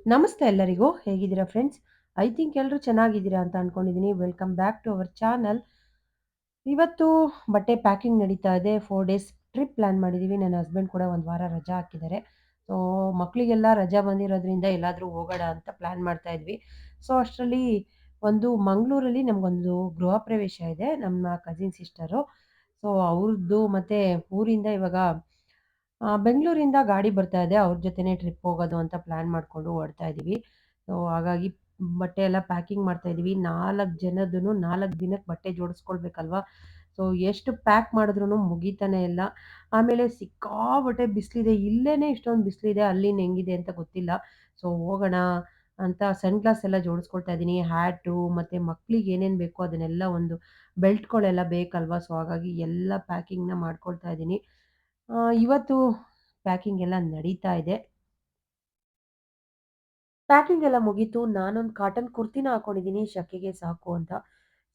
ನಮಸ್ತೆ ಎಲ್ಲರಿಗೂ. ಹೇಗಿದ್ದೀರಾ ಫ್ರೆಂಡ್ಸ್? ಐ ಥಿಂಕ್ ಎಲ್ಲರೂ ಚೆನ್ನಾಗಿದ್ದೀರಾ ಅಂತ ಅನ್ಕೊಂಡಿದ್ದೀನಿ. Welcome back to our channel. ಇವತ್ತು ಬಟ್ಟೆ ಪ್ಯಾಕಿಂಗ್ ನಡೀತಾ ಇದೆ. 4 ಡೇಸ್ ಟ್ರಿಪ್ ಪ್ಲಾನ್ ಮಾಡಿದ್ದೀವಿ. ನನ್ನ ಹಸ್ಬೆಂಡ್ ಕೂಡ ಒಂದು ವಾರ ರಜಾ ಹಾಕಿದ್ದಾರೆ. ಸೊ, ಮಕ್ಕಳಿಗೆಲ್ಲ ರಜಾ ಬಂದಿರೋದ್ರಿಂದ ಎಲ್ಲಾದರೂ ಹೋಗೋಣ ಅಂತ ಪ್ಲಾನ್ ಮಾಡ್ತಾ ಇದ್ವಿ. ಸೊ, ಅಷ್ಟರಲ್ಲಿ ಒಂದು ಮಂಗಳೂರಲ್ಲಿ ನಮಗೊಂದು ಗೃಹ ಪ್ರವೇಶ ಇದೆ. ನಮ್ಮ ಕಸಿನ್ ಸಿಸ್ಟರು. ಸೊ, ಅವ್ರದ್ದು ಮತ್ತೆ ಊರಿಂದ ಇವಾಗ ಬೆಂಗಳೂರಿಂದ ಗಾಡಿ ಬರ್ತಾ ಇದೆ. ಅವ್ರ ಜೊತೆನೇ ಟ್ರಿಪ್ ಹೋಗೋದು ಅಂತ ಪ್ಲಾನ್ ಮಾಡ್ಕೊಂಡು ಹೊರಡ್ತಾ ಇದ್ದೀವಿ. ಸೊ, ಹಾಗಾಗಿ ಬಟ್ಟೆ ಎಲ್ಲ ಪ್ಯಾಕಿಂಗ್ ಮಾಡ್ತಾ ಇದ್ದೀವಿ. 4 ಜನದೂನು 4 ದಿನಕ್ಕೆ ಬಟ್ಟೆ ಜೋಡಿಸ್ಕೊಳ್ಬೇಕಲ್ವಾ? ಸೊ, ಎಷ್ಟು ಪ್ಯಾಕ್ ಮಾಡಿದ್ರೂನು ಮುಗೀತಾನೆ ಇಲ್ಲ. ಆಮೇಲೆ ಸಿಕ್ಕಾಪಟ್ಟೆ ಬಿಸಿಲಿದೆ. ಇಲ್ಲೇನೆ ಇಷ್ಟೊಂದು ಬಿಸಿಲಿದೆ. ಅಲ್ಲಿನ್ ಹೆಂಗಿದೆ ಅಂತ ಗೊತ್ತಿಲ್ಲ. ಸೊ, ಹೋಗೋಣ ಅಂತ ಸನ್ ಗ್ಲಾಸ್ ಎಲ್ಲ ಜೋಡಿಸ್ಕೊಳ್ತಾ ಇದ್ದೀನಿ. ಹ್ಯಾಟು ಮತ್ತೆ ಮಕ್ಳಿಗೆ ಏನೇನು ಬೇಕೋ ಅದನ್ನೆಲ್ಲ ಒಂದು ಬೆಲ್ಟ್‌ಗಳೆಲ್ಲ ಬೇಕಲ್ವಾ? ಸೊ, ಹಾಗಾಗಿ ಎಲ್ಲ ಪ್ಯಾಕಿಂಗ್‌ನ ಮಾಡ್ಕೊಳ್ತಾ ಇದ್ದೀನಿ. ಇವತ್ತು ಪ್ಯಾಕಿಂಗ್ ಎಲ್ಲ ನಡೀತಾ ಇದೆ. ಪ್ಯಾಕಿಂಗ್ ಎಲ್ಲ ಮುಗೀತು. ನಾನೊಂದು ಕಾಟನ್ ಕುರ್ತಿನ ಹಾಕೊಂಡಿದ್ದೀನಿ ಶಕೆಗೆ ಸಾಕು ಅಂತ.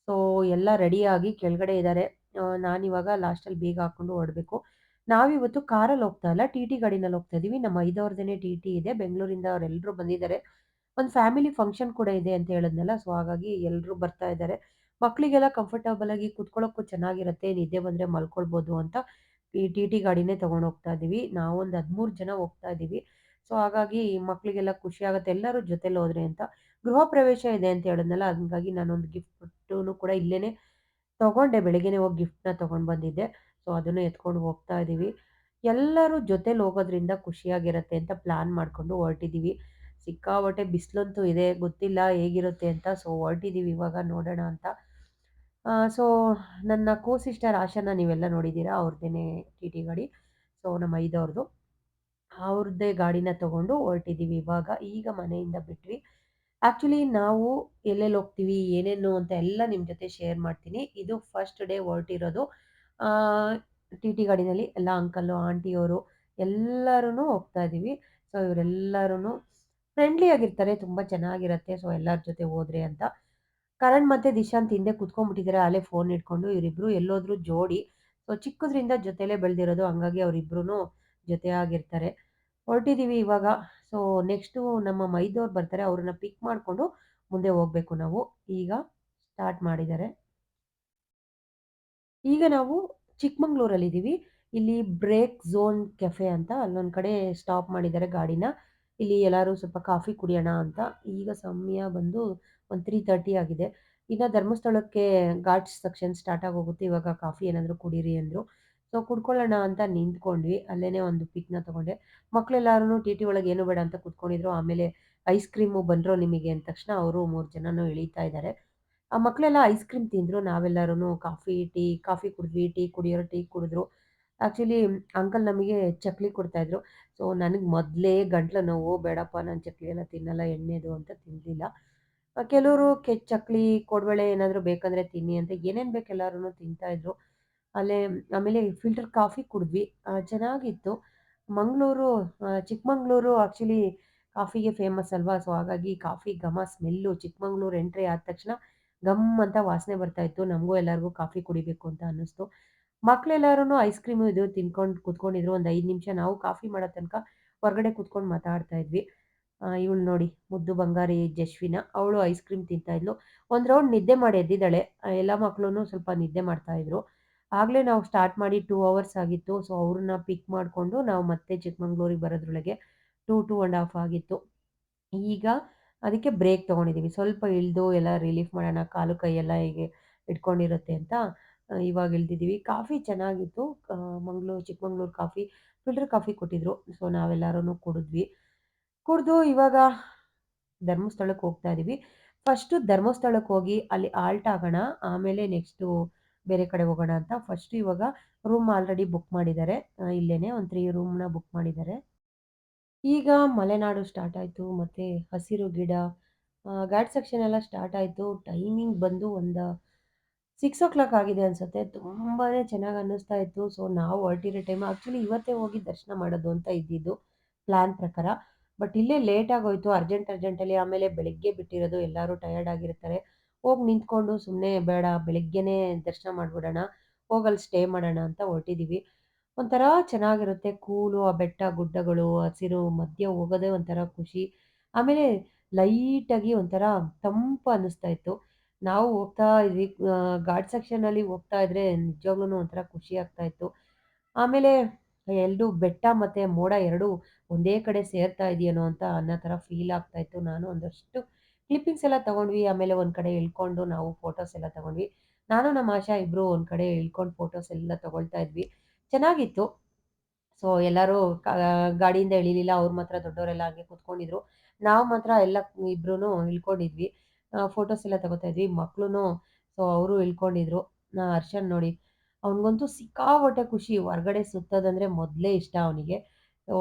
ಸೊ, ಎಲ್ಲ ರೆಡಿಯಾಗಿ ಕೆಳಗಡೆ ಇದ್ದಾರೆ. ನಾನಿವಾಗ ಲಾಸ್ಟಲ್ಲಿ ಬೇಗ ಹಾಕೊಂಡು ಹೊರಡಬೇಕು. ನಾವಿವತ್ತು ಕಾರಲ್ಲಿ ಹೋಗ್ತಾ ಇಲ್ಲ, ಟಿ.ಟಿ. ಗಾಡಿನಲ್ಲಿ ಹೋಗ್ತಾ ಇದೀವಿ. ನಮ್ಮ ಐದವ್ರದೇನೆ ಟಿ.ಟಿ. ಇದೆ. ಬೆಂಗಳೂರಿಂದ ಅವರೆಲ್ಲರೂ ಬಂದಿದ್ದಾರೆ. ಒಂದು ಫ್ಯಾಮಿಲಿ ಫಂಕ್ಷನ್ ಕೂಡ ಇದೆ ಅಂತ ಹೇಳಿದ್ನಲ್ಲ. ಸೊ, ಹಾಗಾಗಿ ಎಲ್ರೂ ಬರ್ತಾ ಇದ್ದಾರೆ. ಮಕ್ಕಳಿಗೆಲ್ಲ ಕಂಫರ್ಟಬಲ್ ಆಗಿ ಕುತ್ಕೊಳ್ಳೋಕ್ಕೂ ಚೆನ್ನಾಗಿರುತ್ತೆ. ನಿದ್ದೆ ಬಂದ್ರೆ ಮಲ್ಕೊಳ್ಬೋದು ಅಂತ ಈ ಟಿ.ಟಿ. ಗಾಡಿನೇ ತಗೊಂಡು ಹೋಗ್ತಾ ಇದೀವಿ. ನಾವೊಂದು 13 ಜನ ಹೋಗ್ತಾ ಇದೀವಿ. ಸೊ, ಹಾಗಾಗಿ ಮಕ್ಕಳಿಗೆಲ್ಲ ಖುಷಿ ಆಗುತ್ತೆ ಎಲ್ಲರೂ ಜೊತೆಲಿ ಹೋದ್ರೆ ಅಂತ. ಗೃಹ ಪ್ರವೇಶ ಇದೆ ಅಂತ ಹೇಳಿದ್ನಲ್ಲ, ಹಂಗಾಗಿ ನಾನೊಂದು ಗಿಫ್ಟುನು ಕೂಡ ಇಲ್ಲೇನೆ ತಗೊಂಡೆ. ಬೆಳಿಗ್ಗೆನೆ ಹೋಗಿ ಗಿಫ್ಟ್‌ನ ತಗೊಂಡು ಬಂದಿದ್ದೆ. ಸೊ, ಅದನ್ನು ಎತ್ಕೊಂಡು ಹೋಗ್ತಾ ಇದೀವಿ. ಎಲ್ಲರೂ ಜೊತೆಲಿ ಹೋಗೋದ್ರಿಂದ ಖುಷಿಯಾಗಿರತ್ತೆ ಅಂತ ಪ್ಲಾನ್ ಮಾಡ್ಕೊಂಡು ಹೊರಟಿದ್ದೀವಿ. ಸಿಕ್ಕಾಪಟ್ಟೆ ಬಿಸಿಲಂತೂ ಇದೆ. ಗೊತ್ತಿಲ್ಲ ಹೇಗಿರುತ್ತೆ ಅಂತ. ಸೊ, ಹೊರಟಿದ್ದೀವಿ ಇವಾಗ ನೋಡೋಣ ಅಂತ. ಸೊ, ನನ್ನ ಸಿಸ್ಟರ್ ಆಶಾನ ನೀವೆಲ್ಲ ನೋಡಿದ್ದೀರಾ. ಅವ್ರದ್ದೇನೆ ಟಿ.ಟಿ. ಗಾಡಿ. ಸೊ, ನಮ್ಮ ಐದವ್ರದು. ಅವ್ರದ್ದೇ ಗಾಡಿನ ತಗೊಂಡು ಹೊರಟಿದ್ದೀವಿ ಇವಾಗ. ಈಗ ಮನೆಯಿಂದ ಬಿಟ್ವಿ. ಆಕ್ಚುಲಿ ನಾವು ಎಲ್ಲೆಲ್ಲಿ ಹೋಗ್ತೀವಿ, ಏನೇನು ಅಂತ ಎಲ್ಲ ನಿಮ್ಮ ಜೊತೆ ಶೇರ್ ಮಾಡ್ತೀನಿ. ಇದು ಫಸ್ಟ್ ಡೇ ಹೊರಟಿರೋದು. ಆ, ಟಿ.ಟಿ. ಗಾಡಿನಲ್ಲಿ ಎಲ್ಲ ಅಂಕಲ್ಲು, ಆಂಟಿಯವರು ಎಲ್ಲರೂ ಹೋಗ್ತಾ ಇದ್ದೀವಿ. ಸೊ, ಇವರೆಲ್ಲರೂ ಫ್ರೆಂಡ್ಲಿ ಆಗಿರ್ತಾರೆ. ತುಂಬ ಚೆನ್ನಾಗಿರತ್ತೆ. ಸೊ, ಎಲ್ಲರ ಜೊತೆ ಹೋದ್ರೆ ಅಂತ. ಕರಣ್ ಮತ್ತೆ ದಿಶಾಂತ್ ಹಿಂದೆ ಕುತ್ಕೊಂಡ್ಬಿಟ್ಟಿದ್ದಾರೆ ಅಲ್ಲೇ ಫೋನ್ ಇಟ್ಕೊಂಡು. ಇವರಿಬ್ರು ಎಲ್ಲೋದ್ರು ಜೋಡಿ. ಸೊ, ಚಿಕ್ಕದ್ರಿಂದ ಜೊತೆಲೇ ಬೆಳೆದಿರೋದು. ಹಂಗಾಗಿ ಅವರಿಬ್ರೂ ಜೊತೆಯಾಗಿರ್ತಾರೆ. ಹೊರಟಿದ್ದೀವಿ ಇವಾಗ. ಸೊ, ನೆಕ್ಸ್ಟು ನಮ್ಮ ಮೈದವ್ರು ಬರ್ತಾರೆ. ಅವ್ರನ್ನ ಪಿಕ್ ಮಾಡ್ಕೊಂಡು ಮುಂದೆ ಹೋಗ್ಬೇಕು ನಾವು. ಈಗ ಸ್ಟಾರ್ಟ್ ಮಾಡಿದ್ದಾರೆ. ಈಗ ನಾವು ಚಿಕ್ಕಮಂಗ್ಳೂರಲ್ಲಿದ್ದೀವಿ. ಇಲ್ಲಿ ಬ್ರೇಕ್ ಝೋನ್ ಕೆಫೆ ಅಂತ ಅಲ್ಲೊಂದ್ ಕಡೆ ಸ್ಟಾಪ್ ಮಾಡಿದ್ದಾರೆ ಗಾಡಿನ. ಇಲ್ಲಿ ಎಲ್ಲಾರು ಸ್ವಲ್ಪ ಕಾಫಿ ಕುಡಿಯೋಣ ಅಂತ. ಈಗ ಸಮಯ ಬಂದು ಒಂದು 3:30 ಆಗಿದೆ. ಇನ್ನ ಧರ್ಮಸ್ಥಳಕ್ಕೆ ಘಾಟ್ಸ್ ಸೆಕ್ಷನ್ ಸ್ಟಾರ್ಟ್ ಆಗೋಗುತ್ತೆ. ಇವಾಗ ಕಾಫಿ ಏನಾದ್ರು ಕುಡೀರಿ ಅಂದ್ರು. ಸೊ, ಕುಡ್ಕೊಳ್ಳೋಣ ಅಂತ ನಿಂತ್ಕೊಂಡ್ವಿ. ಅಲ್ಲೇನೆ ಒಂದು ಪಿಕ್‌ನ ತಗೊಂಡೆ. ಮಕ್ಳೆಲ್ಲಾರುನು ಟಿ.ಟಿ. ಒಳಗೆ ಏನು ಬೇಡ ಅಂತ ಕುತ್ಕೊಂಡಿದ್ರು. ಆಮೇಲೆ ಐಸ್ ಕ್ರೀಮು ಬಂದ್ರೋ ನಿಮಗೆ ಅಂದ ತಕ್ಷಣ ಅವರು 3 ಜನನು ಇಳೀತಾ ಇದ್ದಾರೆ. ಆ ಮಕ್ಳೆಲ್ಲ ಐಸ್ ಕ್ರೀಮ್ ತಿಂದ್ರು. ನಾವೆಲ್ಲರುನು ಕಾಫಿ ಕುಡಿದ್ವಿ. ಟೀ ಕುಡಿಯೋರು ಟೀ ಕುಡಿದ್ರು. ಆಕ್ಚುಲಿ ಅಂಕಲ್ ನಮಗೆ ಚಕ್ಲಿ ಕೊಡ್ತಾಯಿದ್ರು. ಸೊ, ನನಗೆ ಮೊದಲೇ ಗಂಟ್ಲು ನೋವು. ಬೇಡಪ್ಪ ನಾನು ಚಕ್ಲಿ ಎಲ್ಲ ತಿನ್ನಲ್ಲ ಎಣ್ಣೆದು ಅಂತ ತಿನ್ನಲಿಲ್ಲ. ಕೆಲವರು ಚಕ್ಲಿ, ಕೋಡ್ಬಳೆ ಏನಾದರೂ ಬೇಕಂದ್ರೆ ತಿನ್ನಿ ಅಂತ ಏನೇನು ಬೇಕು ಎಲ್ಲಾರುನು ತಿಂತಾ ಇದ್ರು. ಅಲ್ಲೇ ಆಮೇಲೆ ಫಿಲ್ಟರ್ ಕಾಫಿ ಕುಡಿದ್ವಿ. ಚೆನ್ನಾಗಿತ್ತು. ಮಂಗಳೂರು ಚಿಕ್ಕಮಂಗ್ಳೂರು ಆಕ್ಚುಲಿ ಕಾಫಿಗೆ ಫೇಮಸ್ ಅಲ್ವಾ? ಸೊ, ಹಾಗಾಗಿ ಕಾಫಿ ಘಮ ಸ್ಮೆಲ್ಲು ಚಿಕ್ಕಮಂಗ್ಳೂರು ಎಂಟ್ರಿ ಆದ ತಕ್ಷಣ ಘಮ್ ಅಂತ ವಾಸನೆ ಬರ್ತಾ ಇತ್ತು. ನಮಗೂ ಎಲ್ಲರಿಗೂ ಕಾಫಿ ಕುಡಿಬೇಕು ಅಂತ ಅನ್ನಿಸ್ತು. ಮಕ್ಳೆಲ್ಲರೂ ಐಸ್ ಕ್ರೀಮು ಇದು ತಿನ್ಕೊಂಡು ಕೂತ್ಕೊಂಡಿದ್ರು. ಒಂದು 5 ನಿಮಿಷ ನಾವು ಕಾಫಿ ಮಾಡೋ ತನಕ ಹೊರಗಡೆ ಕೂತ್ಕೊಂಡು ಮಾತಾಡ್ತಾ ಇದ್ವಿ. ಇವಳು ನೋಡಿ ಮುದ್ದು ಬಂಗಾರಿ ಜಶ್ವಿನ. ಅವಳು ಐಸ್ ಕ್ರೀಮ್ ತಿಂತಾ ಇದ್ಲು. ಒಂದು ರೌಂಡ್ ನಿದ್ದೆ ಮಾಡಿ ಎದ್ದಿದ್ದಾಳೆ. ಎಲ್ಲ ಮಕ್ಳುನು ಸ್ವಲ್ಪ ನಿದ್ದೆ ಮಾಡ್ತಾ ಇದ್ರು. ಆಗ್ಲೇ ನಾವು ಸ್ಟಾರ್ಟ್ ಮಾಡಿ 2 ಅವರ್ಸ್ ಆಗಿತ್ತು. ಸೊ, ಅವ್ರನ್ನ ಪಿಕ್ ಮಾಡ್ಕೊಂಡು ನಾವು ಮತ್ತೆ ಚಿಕ್ಕಮಂಗ್ಳೂರಿಗೆ ಬರೋದ್ರೊಳಗೆ 2 ½ ಆಗಿತ್ತು. ಈಗ ಅದಕ್ಕೆ ಬ್ರೇಕ್ ತಗೊಂಡಿದ್ದೀವಿ. ಸ್ವಲ್ಪ ಇಳ್ದು ಎಲ್ಲ ರಿಲೀಫ್ ಮಾಡೋಣ. ಕಾಲು ಕೈಯೆಲ್ಲ ಹೀಗೆ ಇಟ್ಕೊಂಡಿರುತ್ತೆ ಅಂತ ಇವಾಗ ಇಳ್ದಿದ್ದೀವಿ. ಕಾಫಿ ಚೆನ್ನಾಗಿತ್ತು. ಚಿಕ್ಕಮಂಗ್ಳೂರು ಕಾಫಿ, ಫಿಲ್ಟರ್ ಕಾಫಿ ಕೊಟ್ಟಿದ್ರು. ಸೊ, ನಾವೆಲ್ಲರೂ ಕುಡಿದ್ವಿ. ಕುಡ್ದು ಇವಾಗ ಧರ್ಮಸ್ಥಳಕ್ಕೆ ಹೋಗ್ತಾ ಇದೀವಿ. ಫಸ್ಟು ಧರ್ಮಸ್ಥಳಕ್ಕೆ ಹೋಗಿ ಅಲ್ಲಿ ಆಲ್ಟ್ ಆಗೋಣ. ಆಮೇಲೆ ನೆಕ್ಸ್ಟು ಬೇರೆ ಕಡೆ ಹೋಗೋಣ ಅಂತ. ಫಸ್ಟು ಇವಾಗ ರೂಮ್ ಆಲ್ರೆಡಿ ಬುಕ್ ಮಾಡಿದ್ದಾರೆ. ಇಲ್ಲೇನೆ ಒಂದು 3 ರೂಮ್‌ನ ಬುಕ್ ಮಾಡಿದ್ದಾರೆ. ಈಗ ಮಲೆನಾಡು ಸ್ಟಾರ್ಟ್ ಆಯ್ತು. ಮತ್ತೆ ಹಸಿರು ಗಿಡ, ಘಾಟ್ ಸೆಕ್ಷನ್ ಎಲ್ಲ ಸ್ಟಾರ್ಟ್ ಆಯ್ತು. ಟೈಮಿಂಗ್ ಬಂದು ಒಂದು 6:00 ಆಗಿದೆ ಅನ್ಸುತ್ತೆ. ತುಂಬಾನೇ ಚೆನ್ನಾಗಿ ಅನ್ನಿಸ್ತಾ ಇತ್ತು. ಸೊ, ನಾವು ಹೊರಟಿರೋ ಟೈಮ್ ಆಕ್ಚುಲಿ ಇವತ್ತೇ ಹೋಗಿ ದರ್ಶನ ಮಾಡೋದು ಅಂತ ಇದ್ದಿದ್ದು ಪ್ಲಾನ್ ಪ್ರಕಾರ. ಬಟ್ ಇಲ್ಲೇ ಲೇಟ್ ಆಗೋಯ್ತು. ಅರ್ಜೆಂಟಲ್ಲಿ ಆಮೇಲೆ ಬೆಳಿಗ್ಗೆ ಬಿಟ್ಟಿರೋದು. ಎಲ್ಲರೂ ಟಯರ್ಡ್ ಆಗಿರ್ತಾರೆ. ಹೋಗಿ ನಿಂತ್ಕೊಂಡು ಸುಮ್ಮನೆ ಬೇಡ ಬೆಳಿಗ್ಗೆನೇ ದರ್ಶನ ಮಾಡ್ಬಿಡೋಣ. ಹೋಗಲ್ಲಿ ಸ್ಟೇ ಮಾಡೋಣ ಅಂತ ಹೊರಟಿದ್ದೀವಿ. ಒಂಥರ ಚೆನ್ನಾಗಿರುತ್ತೆ ಕೂಲು, ಆ ಬೆಟ್ಟ, ಗುಡ್ಡಗಳು, ಹಸಿರು ಮಧ್ಯೆ ಹೋಗೋದೇ ಒಂಥರ ಖುಷಿ. ಆಮೇಲೆ ಲೈಟಾಗಿ ಒಂಥರ ತಂಪು ಅನ್ನಿಸ್ತಾ ಇತ್ತು. ನಾವು ಹೋಗ್ತಾ ಇದ್ವಿ ಘಾಟ್ ಸೆಕ್ಷನಲ್ಲಿ ಹೋಗ್ತಾ ಇದ್ರೆ ನಿಜವಾಗ್ಲೂನು ಒಂಥರ ಖುಷಿ ಆಗ್ತಾ ಇತ್ತು. ಆಮೇಲೆ 2 ಬೆಟ್ಟ ಮತ್ತೆ ಮೋಡ 2 ಒಂದೇ ಕಡೆ ಸೇರ್ತಾ ಇದೆಯೇನೋ ಅಂತ ಅನ್ನೋ ಥರ ಫೀಲ್ ಆಗ್ತಾ ಇತ್ತು. ನಾನು ಒಂದಷ್ಟು ಕ್ಲಿಪ್ಪಿಂಗ್ಸ್ ಎಲ್ಲ ತಗೊಂಡ್ವಿ. ಆಮೇಲೆ ಒಂದ್ ಕಡೆ ಇಳ್ಕೊಂಡು ನಾವು ಫೋಟೋಸ್ ಎಲ್ಲ ತಗೊಂಡ್ವಿ. ನಾನು ನಮ್ಮ ಆಶಾ ಇಬ್ರು ಒಂದ್ ಕಡೆ ಇಳ್ಕೊಂಡು ಫೋಟೋಸ್ ಎಲ್ಲ ತಗೊಳ್ತಾ ಇದ್ವಿ. ಚೆನ್ನಾಗಿತ್ತು. ಸೊ ಎಲ್ಲರೂ ಕ ಗಾಡಿಯಿಂದ ಇಳಿಲಿಲ್ಲ. ಅವ್ರು ಮಾತ್ರ ದೊಡ್ಡವರೆಲ್ಲ ಹಂಗೆ ಕೂತ್ಕೊಂಡಿದ್ರು. ನಾವು ಮಾತ್ರ ಎಲ್ಲ ಇಬ್ರೂನು ಇಳ್ಕೊಂಡಿದ್ವಿ. ಫೋಟೋಸ್ ಎಲ್ಲ ತಗೋತಾ ಇದ್ವಿ. ಮಕ್ಳುನು ಸೊ ಅವರು ಇಳ್ಕೊಂಡಿದ್ರು. ಹರ್ಷನ್ ನೋಡಿ ಅವ್ನಿಗಂತೂ ಸಿಕ್ಕಾಪಟ್ಟೆ ಖುಷಿ. ಹೊರ್ಗಡೆ ಸುತ್ತೋದಂದ್ರೆ ಮೊದ್ಲೇ ಇಷ್ಟ ಅವನಿಗೆ. ಸೊ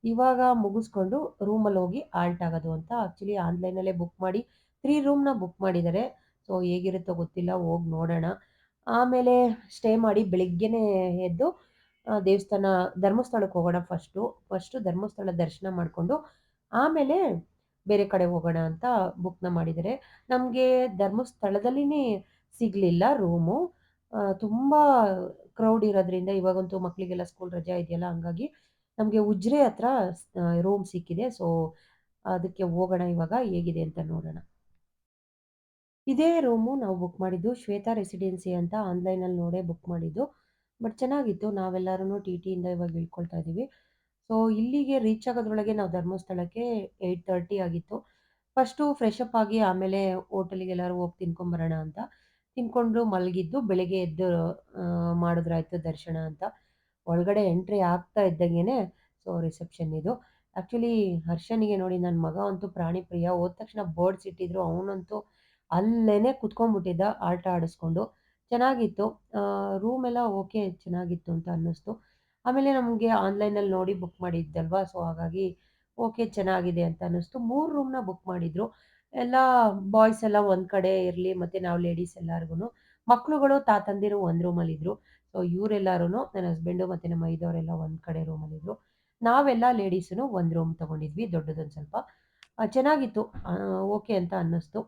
ಇವಾಗ ಮುಗಿಸ್ಕೊಂಡು ರೂಮಲ್ಲಿ ಹೋಗಿ ಆಲ್ಟ್ ಆಗೋದು ಅಂತ ಆಕ್ಚುಲಿ ಆನ್‌ಲೈನಲ್ಲೇ ಬುಕ್ ಮಾಡಿ 3 ರೂಮ್‌ನ ಬುಕ್ ಮಾಡಿದ್ದಾರೆ. ಸೊ ಹೇಗಿರುತ್ತೋ ಗೊತ್ತಿಲ್ಲ ಹೋಗಿ ನೋಡೋಣ. ಆಮೇಲೆ ಸ್ಟೇ ಮಾಡಿ ಬೆಳಿಗ್ಗೆನೇ ಎದ್ದು ದೇವಸ್ಥಾನ ಧರ್ಮಸ್ಥಳಕ್ಕೆ ಹೋಗೋಣ ಫಸ್ಟು ಧರ್ಮಸ್ಥಳ ದರ್ಶನ ಮಾಡ್ಕೊಂಡು, ಆಮೇಲೆ ಬೇರೆ ಕಡೆ ಹೋಗೋಣ ಅಂತ ಬುಕ್‌ನ ಮಾಡಿದ್ದಾರೆ. ನಮ್ಗೆ ಧರ್ಮಸ್ಥಳದಲ್ಲಿನೇ ಸಿಗ್ಲಿಲ್ಲ ರೂಮು. ತುಂಬಾ ಕ್ರೌಡ್ ಇರೋದ್ರಿಂದ ಇವಾಗಂತೂ ಮಕ್ಳಿಗೆಲ್ಲ ಸ್ಕೂಲ್ ರಜಾ ಇದೆಯಲ್ಲ, ಹಂಗಾಗಿ ನಮ್ಗೆ ಉಜಿರೆ ಹತ್ರ ರೂಮ್ ಸಿಕ್ಕಿದೆ. ಸೊ ಅದಕ್ಕೆ ಹೋಗೋಣ ಇವಾಗ ಹೇಗಿದೆ ಅಂತ ನೋಡೋಣ. ಇದೇ ರೂಮು ನಾವು ಬುಕ್ ಮಾಡಿದ್ದು ಶ್ವೇತಾ ರೆಸಿಡೆನ್ಸಿ ಅಂತ ಆನ್‌ಲೈನಲ್ಲಿ ನೋಡೇ ಬುಕ್ ಮಾಡಿದ್ದು. ಬಟ್ ಚೆನ್ನಾಗಿತ್ತು. ನಾವೆಲ್ಲರೂ ಟಿಟಿಯಿಂದ ಇವಾಗ ಇಳ್ಕೊಳ್ತಾ ಇದ್ದೀವಿ. ಸೊ ಇಲ್ಲಿಗೆ ರೀಚ್ ಆಗೋದ್ರೊಳಗೆ ನಾವು ಧರ್ಮಸ್ಥಳಕ್ಕೆ 8:30 ಆಗಿತ್ತು. ಫಸ್ಟು ಫ್ರೆಶ್ ಅಪ್ ಆಗಿ ಆಮೇಲೆ ಹೋಟೆಲಿಗೆ ಎಲ್ಲಾರು ಹೋಗಿ ತಿನ್ಕೊಂಬರೋಣ ಅಂತ ತಿನ್ಕೊಂಡು ಮಲಗಿದ್ದು. ಬೆಳಿಗ್ಗೆ ಎದ್ದು ಮಾಡಿದ್ರಾಯ್ತು ದರ್ಶನ ಅಂತ. ಒಳಗಡೆ ಎಂಟ್ರಿ ಆಗ್ತಾ ಇದ್ದಂಗೆನೆ ಸೊ ರಿಸೆಪ್ಷನ್ ಇದು. ಆಕ್ಚುಲಿ ಹರ್ಷನಿಗೆ ನೋಡಿ ನನ್ನ ಮಗ ಅಂತೂ ಪ್ರಾಣಿ ಪ್ರಿಯ. ಹೋದ ತಕ್ಷಣ ಬೋರ್ಡ್ಸ್ ಇಟ್ಟಿದ್ರು ಅವನಂತೂ ಅಲ್ಲೇನೇ ಕುತ್ಕೊಂಡ್ಬಿಟ್ಟಿದ್ದ ಆಟ ಆಡಿಸ್ಕೊಂಡು. ಚೆನ್ನಾಗಿತ್ತು. ರೂಮ್ ಎಲ್ಲ ಓಕೆ ಚೆನ್ನಾಗಿತ್ತು ಅಂತ ಅನ್ನಿಸ್ತು. ಆಮೇಲೆ ನಮಗೆ ಆನ್‌ಲೈನಲ್ಲಿ ನೋಡಿ ಬುಕ್ ಮಾಡಿದ್ದಲ್ವಾ, ಸೊ ಹಾಗಾಗಿ ಓಕೆ ಚೆನ್ನಾಗಿದೆ ಅಂತ ಅನ್ನಿಸ್ತು. 3 ರೂಮ್‌ನ ಬುಕ್ ಮಾಡಿದ್ರು. ಎಲ್ಲ ಬಾಯ್ಸ್ ಎಲ್ಲ ಒಂದ್ ಕಡೆ ಇರ್ಲಿ, ಮತ್ತೆ ನಾವು ಲೇಡೀಸ್ ಎಲ್ಲಾರ್ಗುನು. ಮಕ್ಳುಗಳು, ತಾತಂದಿರು ಒಂದ್ ರೂಮಲ್ಲಿದ್ರು. ಸೊ ಇವರೆಲ್ಲಾರುನು ನನ್ನ ಹಸ್ಬೆಂಡು ಮತ್ತೆ ನಮ್ಮ ಐದವರೆಲ್ಲ ಒಂದ್ ಕಡೆ ರೂಮಲ್ಲಿದ್ರು. ನಾವೆಲ್ಲ ಲೇಡೀಸುನು ಒಂದ್ ರೂಮ್ ತಗೊಂಡಿದ್ವಿ ದೊಡ್ಡದೊಂದ್ ಸ್ವಲ್ಪ. ಚೆನ್ನಾಗಿತ್ತು. ಓಕೆ ಅಂತ ಅನ್ನಿಸ್ತು.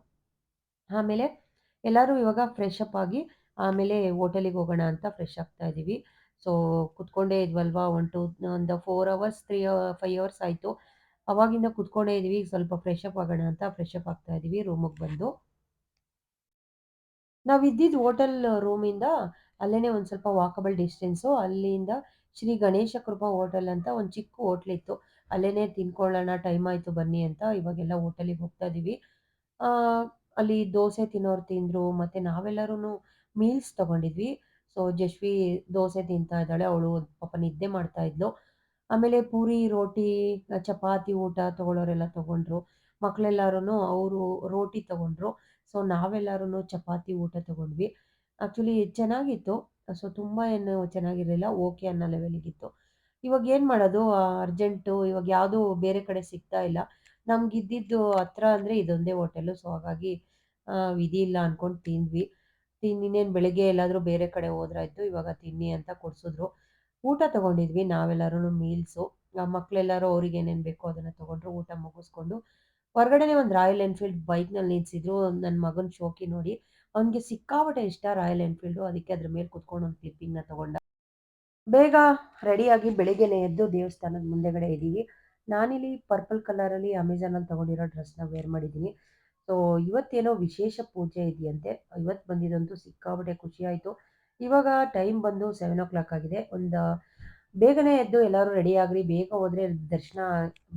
ಆಮೇಲೆ ಎಲ್ಲರೂ ಇವಾಗ ಫ್ರೆಶ್ ಅಪ್ ಆಗಿ ಆಮೇಲೆ ಹೋಟೆಲಿಗೆ ಹೋಗೋಣ ಅಂತ ಫ್ರೆಶ್ ಆಗ್ತಾ ಇದೀವಿ. ಸೊ ಕುತ್ಕೊಂಡೇ ಇದ್ವಲ್ವಾ ಒಂದು 4 ಅವರ್ಸ್ 5 ಅವರ್ಸ್ ಆಯ್ತು. ಅವಾಗಿಂದ ಕುತ್ಕೊಂಡೇ ಇದೀವಿ. ಸ್ವಲ್ಪ ಫ್ರೆಶ್ ಅಪ್ ಆಗೋಣ ಅಂತ ಫ್ರೆಶ್ ಅಪ್ ಆಗ್ತಾ ಇದೀವಿ ರೂಮಿಗೆ ಬಂದು. ನಾವಿದ್ದಿದ್ದು ಹೋಟೆಲ್ ರೂಮಿಂದ ಅಲ್ಲೇನೆ ಒಂದ್ ಸ್ವಲ್ಪ ವಾಕಬಲ್ ಡಿಸ್ಟೆನ್ಸು. ಅಲ್ಲಿಂದ ಶ್ರೀ ಗಣೇಶ ಕೃಪಾ ಹೋಟೆಲ್ ಅಂತ ಒಂದ್ ಚಿಕ್ಕ ಹೋಟ್ಲಿತ್ತು. ಅಲ್ಲೇನೆ ತಿನ್ಕೊಳ್ಳೋಣ ಟೈಮ್ ಆಯ್ತು ಬನ್ನಿ ಅಂತ ಇವಾಗೆಲ್ಲ ಹೋಟೆಲಿಗೆ ಹೋಗ್ತಾ ಇದೀವಿ. ಆ ಅಲ್ಲಿ ದೋಸೆ ತಿನ್ನೋರು ತಿಂದ್ರು. ಮತ್ತೆ ನಾವೆಲ್ಲರೂನು ಮೀಲ್ಸ್ ತಗೊಂಡಿದ್ವಿ. ಸೊ ಜಶ್ವಿ ದೋಸೆ ತಿಂತಾ ಇದ್ದಾಳೆ. ಅವಳು ಪಾಪ ನಿದ್ದೆ ಮಾಡ್ತಾ ಇದ್ಲು. ಆಮೇಲೆ ಪೂರಿ, ರೋಟಿ, ಚಪಾತಿ ಊಟ ತಗೊಳ್ಳೋರೆಲ್ಲ ತಗೊಂಡ್ರು. ಮಕ್ಳೆಲ್ಲಾರುನು ಅವರು ರೋಟಿ ತಗೊಂಡ್ರು. ಸೊ ನಾವೆಲ್ಲರುನು ಚಪಾತಿ ಊಟ ತಗೊಂಡ್ವಿ. ಆಕ್ಚುಲಿ ಚೆನ್ನಾಗಿತ್ತು. ಸೊ ತುಂಬಾ ಏನು ಚೆನ್ನಾಗಿರ್ಲಿಲ್ಲ. ಓಕೆ ಅನ್ನೋ ಲೆವೆಲಿಗಿತ್ತು. ಇವಾಗ ಏನ್ ಮಾಡೋದು? ಅರ್ಜೆಂಟು ಇವಾಗ ಯಾವ್ದೂ ಬೇರೆ ಕಡೆ ಸಿಗ್ತಾ ಇಲ್ಲ. ನಮ್ಗಿದ್ದಿದ್ದು ಹತ್ರ ಅಂದ್ರೆ ಇದೊಂದೇ ಹೋಟೆಲು. ಸೊ ಹಾಗಾಗಿ ವಿಧಿ ಇಲ್ಲ ಅನ್ಕೊಂಡು ತಿಂದ್ವಿ. ಇನ್ನೇನು ಬೆಳಿಗ್ಗೆ ಎಲ್ಲಾದ್ರೂ ಬೇರೆ ಕಡೆ ಹೋದ್ರಾಯ್ತು. ಇವಾಗ ತಿನ್ನಿ ಅಂತ ಕೊಡ್ಸಿದ್ರು. ಊಟ ತಗೊಂಡಿದ್ವಿ ನಾವೆಲ್ಲರೂನು ಮೀಲ್ಸು. ಮಕ್ಳೆಲ್ಲರೂ ಅವ್ರಿಗೆ ಏನೇನ್ ಬೇಕೋ ಅದನ್ನ ತಗೊಂಡ್ರು. ಊಟ ಮುಗಿಸ್ಕೊಂಡು ಹೊರಗಡೆನೆ ಒಂದು ರಾಯಲ್ ಎನ್‌ಫೀಲ್ಡ್ ಬೈಕ್‌ನಲ್ಲಿ ನಿಲ್ಸಿದ್ರು. ನನ್ನ ಮಗನ್ ಶೋಕಿ ನೋಡಿ ಅವ್ನಿಗೆ ಸಿಕ್ಕಾಪಟ್ಟೆ ಇಷ್ಟ ರಾಯಲ್ ಎನ್‌ಫೀಲ್ಡು. ಅದಕ್ಕೆ ಅದ್ರ ಮೇಲೆ ಕುತ್ಕೊಂಡು ಒಂದು ಕ್ಲಿಪ್ಪಿಂಗ್‌ನ ತಗೊಂಡ. ಬೇಗ ರೆಡಿಯಾಗಿ ಬೆಳಿಗ್ಗೆನೆ ಎದ್ದು ದೇವಸ್ಥಾನದ ಮುಂದೆಗಡೆ ಇದೀವಿ. ನಾನಿಲ್ಲಿ ಪರ್ಪಲ್ ಕಲರಲ್ಲಿ ಅಮೆಜಾನಲ್ಲಿ ತಗೊಂಡಿರೋ ಡ್ರೆಸ್‌ನ ವೇರ್ ಮಾಡಿದ್ದೀನಿ. ಸೊ ಇವತ್ತೇನೋ ವಿಶೇಷ ಪೂಜೆ ಇದೆಯಂತೆ. ಇವತ್ತು ಬಂದಿದ್ದಂತೂ ಸಿಕ್ಕಾಪಟ್ಟೆ ಖುಷಿ ಆಯ್ತು. ಇವಾಗ ಟೈಮ್ ಬಂದು 7:00 ಆಗಿದೆ. ಬೇಗನೆ ಎದ್ದು ಎಲ್ಲರೂ ರೆಡಿ ಆಗ್ರಿ, ಬೇಗ ಹೋದ್ರೆ ದರ್ಶನ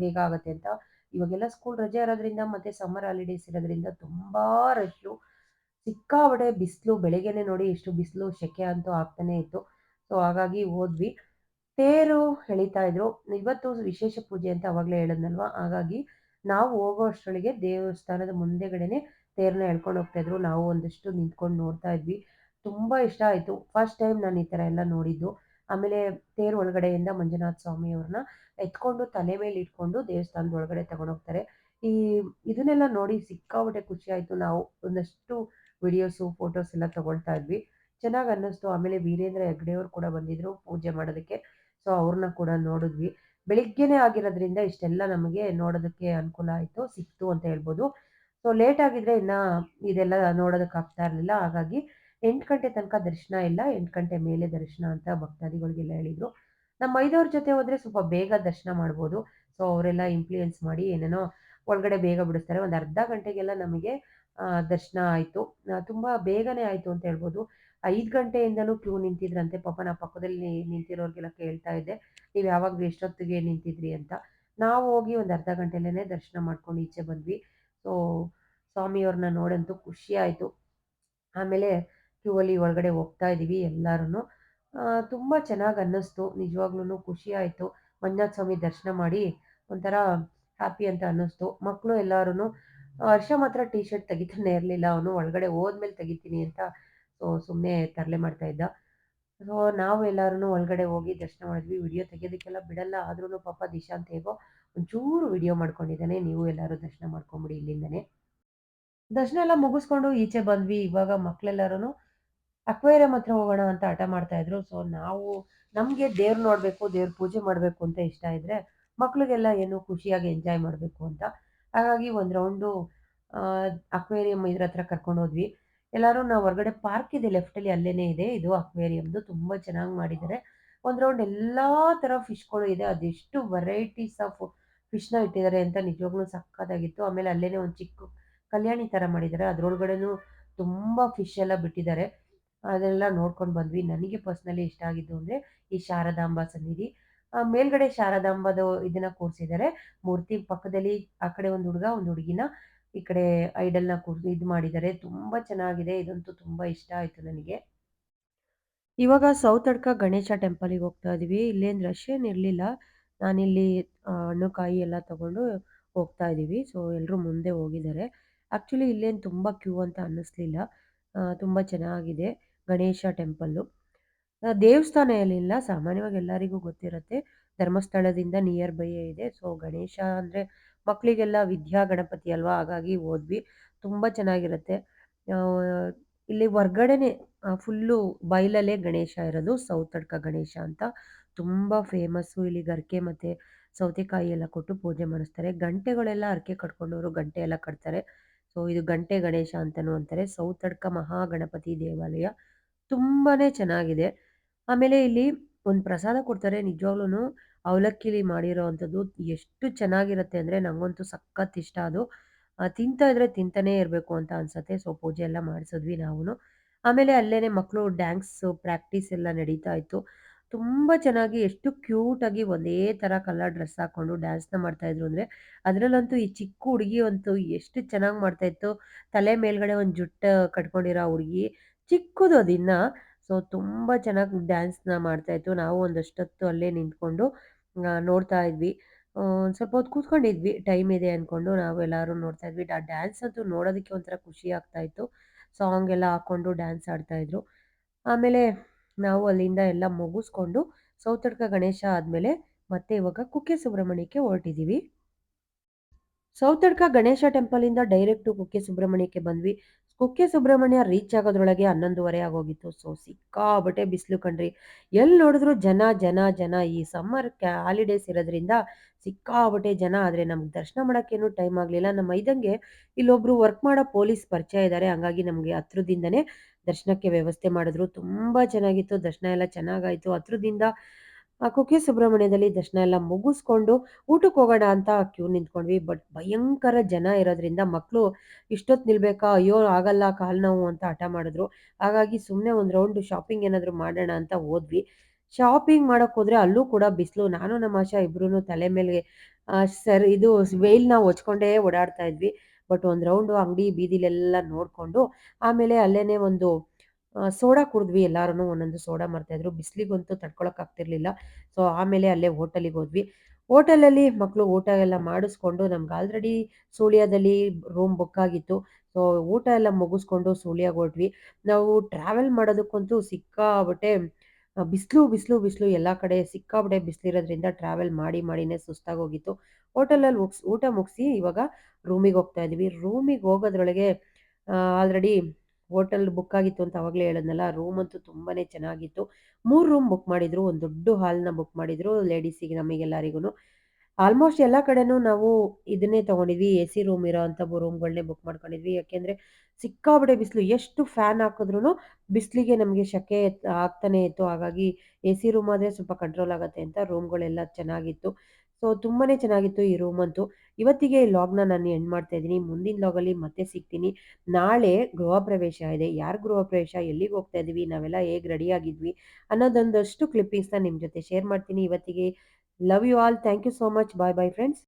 ಬೇಗ ಆಗತ್ತೆ ಅಂತ. ಇವಾಗೆಲ್ಲ ಸ್ಕೂಲ್ ರಜೆ ಇರೋದ್ರಿಂದ ಮತ್ತೆ ಸಮ್ಮರ್ ಹಾಲಿಡೇಸ್ ಇರೋದ್ರಿಂದ ತುಂಬಾ ರಶ್ಶು. ಸಿಕ್ಕಾಪಟ್ಟೆ ಬಿಸಿಲು. ಬೆಳಿಗ್ಗೆನೆ ನೋಡಿ ಎಷ್ಟು ಬಿಸಿಲು, ಸೆಕೆ ಅಂತೂ ಆಗ್ತಾನೆ ಇತ್ತು. ಸೊ ಹಾಗಾಗಿ ಹೋದ್ವಿ. ತೇರು ಎಳೀತಾ ಇದ್ರು. ಇವತ್ತು ವಿಶೇಷ ಪೂಜೆ ಅಂತ ಅವಾಗಲೇ ಹೇಳಿದ್ನಲ್ವಾ, ಹಾಗಾಗಿ ನಾವು ಹೋಗೋ ಅಷ್ಟರೊಳಗೆ ದೇವಸ್ಥಾನದ ಮುಂದೆಗಡೆನೆ ತೇರನ್ನ ಎಳ್ಕೊಂಡು ಹೋಗ್ತಾ ಇದ್ರು. ನಾವು ಒಂದಷ್ಟು ನಿಂತ್ಕೊಂಡು ನೋಡ್ತಾ ಇದ್ವಿ. ತುಂಬಾ ಇಷ್ಟ ಆಯ್ತು. ಫಸ್ಟ್ ಟೈಮ್ ನಾನು ಈ ಥರ ಎಲ್ಲ ನೋಡಿದ್ದು. ಆಮೇಲೆ ತೇರು ಒಳಗಡೆಯಿಂದ ಮಂಜುನಾಥ ಸ್ವಾಮಿಯವ್ರನ್ನ ಎತ್ಕೊಂಡು ತಲೆ ಮೇಲೆ ಇಟ್ಕೊಂಡು ದೇವಸ್ಥಾನದ ಒಳಗಡೆ ತಗೊಂಡೋಗ್ತಾರೆ. ಈ ಇದನ್ನೆಲ್ಲ ನೋಡಿ ಸಿಕ್ಕಾಪಟ್ಟೆ ಖುಷಿ ಆಯ್ತು. ನಾವು ಒಂದಷ್ಟು ವಿಡಿಯೋಸು, ಫೋಟೋಸ್ ಎಲ್ಲ ತಗೊಳ್ತಾ ಇದ್ವಿ. ಚೆನ್ನಾಗ್ ಅನ್ನಿಸ್ತು. ಆಮೇಲೆ ವೀರೇಂದ್ರ ಹೆಗ್ಗಡೆ ಅವ್ರು ಕೂಡ ಬಂದಿದ್ರು ಪೂಜೆ ಮಾಡೋದಕ್ಕೆ. ಸೊ ಅವ್ರನ್ನ ಕೂಡ ನೋಡಿದ್ವಿ. ಬೆಳಿಗ್ಗೆನೇ ಆಗಿರೋದ್ರಿಂದ ಇಷ್ಟೆಲ್ಲ ನಮಗೆ ನೋಡೋದಕ್ಕೆ ಅನುಕೂಲ ಆಯ್ತು, ಸಿಕ್ತು ಅಂತ ಹೇಳ್ಬೋದು. ಸೊ ಲೇಟ್ ಆಗಿದ್ರೆ ಇನ್ನ ಇದೆಲ್ಲ ನೋಡೋದಕ್ಕೆ ಆಗ್ತಾ ಇರ್ಲಿಲ್ಲ. ಹಾಗಾಗಿ 8 ಗಂಟೆ ತನಕ ದರ್ಶನ ಇಲ್ಲ, 8 ಗಂಟೆ ಮೇಲೆ ದರ್ಶನ ಅಂತ ಭಕ್ತಾದಿಗಳಿಗೆಲ್ಲ ಹೇಳಿದ್ರು. ನಮ್ಮ ಐದವ್ರ ಜೊತೆ ಹೋದ್ರೆ ಸ್ವಲ್ಪ ಬೇಗ ದರ್ಶನ ಮಾಡ್ಬೋದು. ಸೊ ಅವರೆಲ್ಲ ಇನ್‌ಫ್ಲೂಯೆನ್ಸ್ ಮಾಡಿ ಏನೇನೋ ಒಳಗಡೆ ಬೇಗ ಬಿಡಿಸ್ತಾರೆ. ಒಂದು ಅರ್ಧ ಗಂಟೆಗೆಲ್ಲ ನಮಗೆ ದರ್ಶನ ಆಯ್ತು. ತುಂಬಾ ಬೇಗನೆ ಆಯ್ತು ಅಂತ ಹೇಳ್ಬೋದು. 5 ಗಂಟೆಯಿಂದಲೂ ಕ್ಯೂ ನಿಂತಿದ್ರಂತೆ. ಪಾಪ ನಾ ಪಕ್ಕದಲ್ಲಿ ನಿಂತಿರೋರ್ಗೆಲ್ಲ ಕೇಳ್ತಾ ಇದ್ದೆ, "ನೀವು ಯಾವಾಗ ಎಷ್ಟೊತ್ತಿಗೆ ನಿಂತಿದ್ರಿ?" ಅಂತ. ನಾವು ಹೋಗಿ ಒಂದು ಅರ್ಧ ಗಂಟೆಯಲ್ಲೇನೆ ದರ್ಶನ ಮಾಡ್ಕೊಂಡು ಈಚೆ ಬಂದ್ವಿ. ಸೊ ಸ್ವಾಮಿಯವ್ರನ್ನ ನೋಡಂತೂ ಖುಷಿ ಆಯ್ತು. ಆಮೇಲೆ ಕ್ಯೂ ಅಲ್ಲಿ ಒಳಗಡೆ ಹೋಗ್ತಾ ಇದೀವಿ ಎಲ್ಲಾರುನು. ತುಂಬ ಚೆನ್ನಾಗ್ ಅನ್ನಿಸ್ತು. ನಿಜವಾಗ್ಲೂನು ಖುಷಿ ಆಯ್ತು. ಮಂಜುನಾಥ ಸ್ವಾಮಿ ದರ್ಶನ ಮಾಡಿ ಒಂಥರ ಹ್ಯಾಪಿ ಅಂತ ಅನ್ನಿಸ್ತು. ಮಕ್ಳು ಎಲ್ಲಾರುನು ಹರ್ಷ ಮಾತ್ರ ಟೀ ಶರ್ಟ್ ತೆಗಿತಾನೆ ಇರ್ಲಿಲ್ಲ. ಅವನು ಒಳಗಡೆ ಹೋದ್ಮೇಲೆ ತೆಗಿತೀನಿ ಅಂತ ಸುಮ್ನೆ ತರಲೆ ಮಾಡ್ತಾ ಇದ್ದ. ಸೊ ನಾವು ಎಲ್ಲಾರುನು ಒಳಗಡೆ ಹೋಗಿ ದರ್ಶನ ಮಾಡಿದ್ವಿ. ವಿಡಿಯೋ ತೆಗಿಯೋದಕ್ಕೆಲ್ಲ ಬಿಡಲ್ಲ. ಆದ್ರೂನು ಪಾಪ ದಿಶಾಂತ್ ಹೇಗೋ ಒಂಚೂರು ವಿಡಿಯೋ ಮಾಡ್ಕೊಂಡಿದ್ದಾನೆ. ನೀವು ಎಲ್ಲಾರು ದರ್ಶನ ಮಾಡ್ಕೊಂಬಿಡಿ ಇಲ್ಲಿಂದನೇ. ದರ್ಶನ ಎಲ್ಲ ಮುಗಿಸ್ಕೊಂಡು ಈಚೆ ಬಂದ್ವಿ. ಇವಾಗ ಮಕ್ಳೆಲ್ಲರುನು ಅಕ್ವೇರಿಯಂ ಹತ್ರ ಹೋಗೋಣ ಅಂತ ಹಠ ಮಾಡ್ತಾ ಇದ್ರು. ಸೊ ನಾವು ನಮ್ಗೆ ದೇವ್ರ್ ನೋಡ್ಬೇಕು, ದೇವ್ರ ಪೂಜೆ ಮಾಡ್ಬೇಕು ಅಂತ ಇಷ್ಟ ಇದ್ರೆ, ಮಕ್ಳಿಗೆಲ್ಲ ಏನು ಖುಷಿಯಾಗಿ ಎಂಜಾಯ್ ಮಾಡ್ಬೇಕು ಅಂತ. ಹಾಗಾಗಿ ಒಂದ್ ರೌಂಡು ಅಕ್ವೇರಿಯಂ ಇದ್ರ ಹತ್ರ ಕರ್ಕೊಂಡ್ ಹೋದ್ವಿ. ಎಲ್ಲಾರು ನಾವು ಹೊರಗಡೆ ಪಾರ್ಕ್ ಇದೆ ಲೆಫ್ಟಲ್ಲಿ ಅಲ್ಲೇನೇ ಇದೆ ಇದು ಅಕ್ವೇರಿಯಂದು. ತುಂಬಾ ಚೆನ್ನಾಗ್ ಮಾಡಿದ್ದಾರೆ. ಒಂದ್ ರೌಂಡ್ ಎಲ್ಲಾ ತರ ಫಿಶ್‌ಗಳು ಇದೆ. ಅದೆಷ್ಟು ವೆರೈಟೀಸ್ ಆಫ್ ಫಿಶ್‌ನ ಇಟ್ಟಿದ್ದಾರೆ ಅಂತ ನಿಜವಾಗ್ಲೂ ಸಕ್ಕತ್ತಾಗಿತ್ತು. ಆಮೇಲೆ ಅಲ್ಲೇನೇ ಒಂದ್ ಚಿಕ್ಕ ಕಲ್ಯಾಣಿ ತರ ಮಾಡಿದ್ದಾರೆ. ಅದ್ರೊಳಗಡೆನೂ ತುಂಬಾ ಫಿಶ್ ಎಲ್ಲ ಬಿಟ್ಟಿದ್ದಾರೆ. ಅದೆಲ್ಲ ನೋಡ್ಕೊಂಡು ಬಂದ್ವಿ. ನನಗೆ ಪರ್ಸನಲಿ ಇಷ್ಟ ಆಗಿದ್ದು ಅಂದ್ರೆ ಈ ಶಾರದಾಂಬಾ ಸನ್ನಿಧಿ. ಮೇಲ್ಗಡೆ ಶಾರದಾಂಬಾದು ಇದನ್ನ ಕೂರ್ಸಿದ್ದಾರೆ. ಮೂರ್ತಿ ಪಕ್ಕದಲ್ಲಿ ಆ ಕಡೆ ಒಂದು ಹುಡುಗ, ಒಂದು ಹುಡುಗಿನ ಈ ಕಡೆ ಐಡಲ್‌ನ ಇದ್ ಮಾಡಿದ್ದಾರೆ. ತುಂಬಾ ಚೆನ್ನಾಗಿದೆ. ಇದಂತೂ ತುಂಬಾ ಇಷ್ಟ ಆಯ್ತು ನನಗೆ. ಇವಾಗ ಸೌತಡ್ಕ ಗಣೇಶ ಟೆಂಪಲಿಗೆ ಹೋಗ್ತಾ ಇದೀವಿ. ಇಲ್ಲೇನ್ ರಶ್ ಏನ್ ಇರ್ಲಿಲ್ಲ. ನಾನಿಲ್ಲಿ ಹಣ್ಣು, ಕಾಯಿ ಎಲ್ಲ ತಗೊಂಡು ಹೋಗ್ತಾ ಇದೀವಿ. ಸೊ ಎಲ್ರೂ ಮುಂದೆ ಹೋಗಿದ್ದಾರೆ. ಆಕ್ಚುಲಿ ಇಲ್ಲೇನ್ ತುಂಬಾ ಕ್ಯೂ ಅಂತ ಅನ್ನಿಸ್ಲಿಲ್ಲ. ತುಂಬಾ ಚೆನ್ನಾಗಿದೆ ಗಣೇಶ ಟೆಂಪಲ್ಲು. ದೇವಸ್ಥಾನ ಏನಿಲ್ಲ. ಸಾಮಾನ್ಯವಾಗಿ ಎಲ್ಲರಿಗೂ ಗೊತ್ತಿರುತ್ತೆ. ಧರ್ಮಸ್ಥಳದಿಂದ ನಿಯರ್ ಬೈಯೇ ಇದೆ. ಸೊ ಗಣೇಶ ಅಂದ್ರೆ ಮಕ್ಳಿಗೆಲ್ಲ ವಿದ್ಯಾ ಗಣಪತಿ ಅಲ್ವಾ? ಹಾಗಾಗಿ ಹೋದ್ವಿ. ತುಂಬಾ ಚೆನ್ನಾಗಿರುತ್ತೆ. ಆಹ್, ಇಲ್ಲಿ ಹೊರ್ಗಡೆನೆ ಫುಲ್ಲು ಬೈಲಲ್ಲೇ ಗಣೇಶ ಇರೋದು. ಸೌತಡ್ಕ ಗಣೇಶ ಅಂತ. ತುಂಬಾ ಫೇಮಸ್ಸು. ಇಲ್ಲಿ ಗರ್ಕೆ ಮತ್ತೆ ಸೌತೆಕಾಯಿ ಎಲ್ಲ ಕೊಟ್ಟು ಪೂಜೆ ಮಾಡಿಸ್ತಾರೆ. ಗಂಟೆಗಳೆಲ್ಲ ಹರಕೆ ಕಟ್ಕೊಂಡೋರು ಗಂಟೆ ಎಲ್ಲ ಕಟ್ತಾರೆ. ಸೊ ಇದು ಗಂಟೆ ಗಣೇಶ ಅಂತಾನೂ ಅಂತಾರೆ. ಸೌತಡ್ಕ ಮಹಾಗಣಪತಿ ದೇವಾಲಯ. ತುಂಬಾನೇ ಚೆನ್ನಾಗಿದೆ. ಆಮೇಲೆ ಇಲ್ಲಿ ಒಂದು ಪ್ರಸಾದ ಕೊಡ್ತಾರೆ ನಿಜವಾಗ್ಲೂನು ಅವಲಕ್ಕಿಲಿ ಮಾಡಿರೋವಂಥದ್ದು ಎಷ್ಟು ಚೆನ್ನಾಗಿರುತ್ತೆ ಅಂದ್ರೆ ನಂಗಂತೂ ಸಖತ್ ಇಷ್ಟ ಅದು. ತಿಂತಾ ಇದ್ರೆ ತಿಂತಾನೇ ಇರ್ಬೇಕು ಅಂತ ಅನ್ಸತ್ತೆ. ಸೊ ಪೂಜೆ ಎಲ್ಲ ಮಾಡಿಸಿದ್ವಿ ನಾವುನು. ಆಮೇಲೆ ಅಲ್ಲೇನೆ ಮಕ್ಕಳು ಡ್ಯಾನ್ಸ್ ಪ್ರಾಕ್ಟೀಸ್ ಎಲ್ಲ ನಡೀತಾ ಇತ್ತು. ತುಂಬಾ ಚೆನ್ನಾಗಿ ಎಷ್ಟು ಕ್ಯೂಟ್ ಆಗಿ ಒಂದೇ ತರ ಕಲರ್ ಡ್ರೆಸ್ ಹಾಕೊಂಡು ಡ್ಯಾನ್ಸ್‌ನ ಮಾಡ್ತಾ ಇದ್ರು ಅಂದ್ರೆ, ಅದ್ರಲ್ಲಂತೂ ಈ ಚಿಕ್ಕ ಹುಡುಗಿ ಅಂತೂ ಎಷ್ಟು ಚೆನ್ನಾಗಿ ಮಾಡ್ತಾ ಇತ್ತು. ತಲೆ ಮೇಲ್ಗಡೆ ಒಂದು ಜುಟ್ಟು ಕಟ್ಕೊಂಡಿರೋ ಆ ಹುಡುಗಿ ಚಿಕ್ಕದು ಅದಿನ್ನ. ಸೊ ತುಂಬಾ ಚೆನ್ನಾಗಿ ಡ್ಯಾನ್ಸ್‌ನ ಮಾಡ್ತಾ ಇತ್ತು. ನಾವು ಒಂದಷ್ಟೊತ್ತು ಅಲ್ಲೇ ನಿಂತ್ಕೊಂಡು ನೋಡ್ತಾ ಇದ್ವಿ. ಒಂದ್ ಸ್ವಲ್ಪ ಹೊತ್ತು ಕೂತ್ಕೊಂಡಿದ್ವಿ. ಟೈಮ್ ಇದೆ ಅನ್ಕೊಂಡು ನಾವೆಲ್ಲರೂ ನೋಡ್ತಾ ಇದ್ವಿ. ಆ ಡ್ಯಾನ್ಸ್ ಅಂತೂ ನೋಡೋದಕ್ಕೆ ಒಂಥರ ಖುಷಿ ಆಗ್ತಾ ಇತ್ತು. ಸಾಂಗ್ ಎಲ್ಲ ಹಾಕೊಂಡು ಡ್ಯಾನ್ಸ್ ಆಡ್ತಾ ಇದ್ರು. ಆಮೇಲೆ ನಾವು ಅಲ್ಲಿಂದ ಎಲ್ಲ ಮುಗಿಸ್ಕೊಂಡು ಸೌತಡ್ಕ ಗಣೇಶ ಆದ್ಮೇಲೆ ಮತ್ತೆ ಇವಾಗ ಕುಕ್ಕೆ ಸುಬ್ರಹ್ಮಣ್ಯಕ್ಕೆ ಹೊರಟಿದೀವಿ. ಸೌತಡ್ಕ ಗಣೇಶ ಟೆಂಪಲಿಂದ ಡೈರೆಕ್ಟು ಕುಕ್ಕೆ ಸುಬ್ರಹ್ಮಣ್ಯಕ್ಕೆ ಬಂದ್ವಿ. ಕುಕ್ಕೆ ಸುಬ್ರಹ್ಮಣ್ಯ ರೀಚ್ ಆಗೋದ್ರೊಳಗೆ 11:30 ಆಗೋಗಿತ್ತು. ಸೊ ಸಿಕ್ಕಾಪಟ್ಟೆ ಬಿಸಿಲು ಕಣ್ರಿ. ಎಲ್ಲಿ ನೋಡಿದ್ರು ಜನ, ಜನ, ಜನ. ಈ ಸಮ್ಮರ್ ಹಾಲಿಡೇಸ್ ಇರೋದ್ರಿಂದ ಸಿಕ್ಕಾಪಟ್ಟೆ ಜನ. ಆದ್ರೆ ನಮ್ಗೆ ದರ್ಶನ ಮಾಡಕ್ಕೇನು ಟೈಮ್ ಆಗ್ಲಿಲ್ಲ. ನಮ್ಮ ಐದಂಗೆ ಇಲ್ಲೊಬ್ರು ವರ್ಕ್ ಮಾಡೋ ಪೊಲೀಸ್ ಪರಿಚಯ ಇದ್ದಾರೆ. ಹಂಗಾಗಿ ನಮ್ಗೆ ಹತ್ರದಿಂದನೇ ದರ್ಶನಕ್ಕೆ ವ್ಯವಸ್ಥೆ ಮಾಡಿದ್ರು. ತುಂಬಾ ಚೆನ್ನಾಗಿತ್ತು. ದರ್ಶನ ಎಲ್ಲ ಚೆನ್ನಾಗಾಯ್ತು. ಹತ್ರದಿಂದ ಕುಕ್ಕೆ ಸುಬ್ರಹ್ಮಣ್ಯದಲ್ಲಿ ದರ್ಶನ ಎಲ್ಲ ಮುಗಿಸ್ಕೊಂಡು ಊಟಕ್ಕೆ ಹೋಗೋಣ ಅಂತ ಕ್ಯೂ ನಿಂತ್ಕೊಂಡ್ವಿ. ಬಟ್ ಭಯಂಕರ ಜನ ಇರೋದ್ರಿಂದ ಮಕ್ಳು ಇಷ್ಟೊತ್ತು ನಿಲ್ಬೇಕಾ? ಅಯ್ಯೋ! ಆಗಲ್ಲ ಕಾಲು ನೋವು ಅಂತ ಹಠ ಮಾಡಿದ್ರು. ಹಾಗಾಗಿ ಸುಮ್ನೆ ಒಂದು ರೌಂಡ್ ಶಾಪಿಂಗ್ ಏನಾದ್ರು ಮಾಡೋಣ ಅಂತ ಹೋದ್ವಿ. ಶಾಪಿಂಗ್ ಮಾಡಕ್ ಹೋದ್ರೆ ಅಲ್ಲೂ ಕೂಡ ಬಿಸ್ಲು. ನಾನು ನಮ್ಮ ಆಶಾ ಇಬ್ರೂನು ತಲೆ ಮೇಲೆ ಇದು ವೆಯಿಲ್‌ನ ಹೊಚ್ಕೊಂಡೇ ಓಡಾಡ್ತಾ ಇದ್ವಿ. ಬಟ್ ಒಂದು ರೌಂಡು ಅಂಗಡಿ ಬೀದಿಲೆಲ್ಲ ನೋಡ್ಕೊಂಡು ಆಮೇಲೆ ಅಲ್ಲೇನೆ ಒಂದು ಸೋಡಾ ಕುಡಿದ್ವಿ ಎಲ್ಲಾರುನು ಒಂದೊಂದು ಸೋಡಾ ಮಾರ್ತಾ ಇದ್ರು. ಬಿಸ್ಲಿಗಂತೂ ತಡ್ಕೊಳಕ್ ಆಗ್ತಿರ್ಲಿಲ್ಲ. ಸೊ ಆಮೇಲೆ ಅಲ್ಲೇ ಹೋಟೆಲಿಗೆ ಹೋದ್ವಿ. ಹೋಟೆಲಲ್ಲಿ ಮಕ್ಳು ಊಟ ಎಲ್ಲ ಮಾಡಿಸ್ಕೊಂಡು ನಮ್ಗೆ ಆಲ್ರೆಡಿ ಸೂಳ್ಯದಲ್ಲಿ ರೂಮ್ ಬುಕ್ ಆಗಿತ್ತು. ಸೊ ಊಟ ಎಲ್ಲ ಮುಗಿಸ್ಕೊಂಡು ಸೂಳ್ಯಗೆ ಹೊರಟ್ವಿ. ನಾವು ಟ್ರಾವೆಲ್ ಮಾಡೋದಕ್ಕಂತೂ ಸಿಕ್ಕಾಪಟ್ಟೆ ಬಿಸ್ಲು, ಬಿಸ್ಲು, ಬಿಸ್ಲು ಎಲ್ಲಾ ಕಡೆ ಸಿಕ್ಕಾಪಟ್ಟೆ ಬಿಸ್ಲಿರೋದ್ರಿಂದ ಟ್ರಾವೆಲ್ ಮಾಡಿ ಮಾಡಿನೇ ಸುಸ್ತಾಗೋಗಿತ್ತು. ಹೋಟೆಲಲ್ಲಿ ಊಟ ಮುಗಿಸಿ ಇವಾಗ ರೂಮಿಗೆ ಹೋಗ್ತಾ ಇದೀವಿ. ರೂಮಿಗೆ ಹೋಗೋದ್ರೊಳಗೆ ಆಲ್ರೆಡಿ ಹೋಟೆಲ್ ಬುಕ್ ಆಗಿತ್ತು ಅಂತ ಅವಾಗ್ಲೇ ಹೇಳಿದ್ನಲ್ಲ. ರೂಮ್ ಅಂತೂ ತುಂಬಾನೇ ಚೆನ್ನಾಗಿತ್ತು. 3 ರೂಮ್ ಬುಕ್ ಮಾಡಿದ್ರು. ಒಂದು ದೊಡ್ಡ ಹಾಲ್‌ನ ಬುಕ್ ಮಾಡಿದ್ರು ಲೇಡೀಸಿಗೆ ನಮಿಗೆಲ್ಲರಿಗುನು. ಆಲ್ಮೋಸ್ಟ್ ಎಲ್ಲಾ ಕಡೆನೂ ನಾವು ಇದನ್ನೇ ತಗೊಂಡಿದ್ವಿ. ಎಸಿ ರೂಮ್ ಇರೋಂಥ ರೂಮ್‌ಗಳನ್ನೇ ಬುಕ್ ಮಾಡ್ಕೊಂಡಿದ್ವಿ. ಯಾಕೆಂದ್ರೆ ಸಿಕ್ಕಾಪಟ್ಟೆ ಬಿಸಿಲು. ಎಷ್ಟು ಫ್ಯಾನ್ ಹಾಕಿದ್ರೂನು ಬಿಸಿಲಿಗೆ ನಮಗೆ ಶೆಕೆ ಆಗ್ತಾನೆ ಇತ್ತು. ಹಾಗಾಗಿ ಎಸಿ ರೂಮ್ ಆದ್ರೆ ಸ್ವಲ್ಪ ಕಂಟ್ರೋಲ್ ಆಗತ್ತೆ ಅಂತ ರೂಮ್‌ಗಳೆಲ್ಲ ಚೆನ್ನಾಗಿತ್ತು. ಸೊ ತುಂಬಾನೇ ಚೆನ್ನಾಗಿತ್ತು ಈ ರೂಮಂತೂ. ಇವತ್ತಿಗೆ ಈ ಲಾಗ್‌ನ ನಾನು ಎಂಡ್ ಮಾಡ್ತಾ ಇದ್ದೀನಿ. ಮುಂದಿನ ಲಾಗಲ್ಲಿ ಮತ್ತೆ ಸಿಗ್ತೀನಿ. ನಾಳೆ ಗೃಹಪ್ರವೇಶ ಇದೆ. ಯಾರ ಗೃಹಪ್ರವೇಶ? ಎಲ್ಲಿಗೆ ಹೋಗ್ತಾ ಇದೀವಿ? ನಾವೆಲ್ಲ ಹೇಗ್ ರೆಡಿ ಆಗಿದ್ವಿ? ಅನ್ನೋದೊಂದಷ್ಟು ಕ್ಲಿಪ್ಪಿಂಗ್ಸ್‌ನ ನಿಮ್ ಜೊತೆ ಶೇರ್ ಮಾಡ್ತೀನಿ ಇವತ್ತಿಗೆ. Love you all. Thank you so much. Bye bye friends.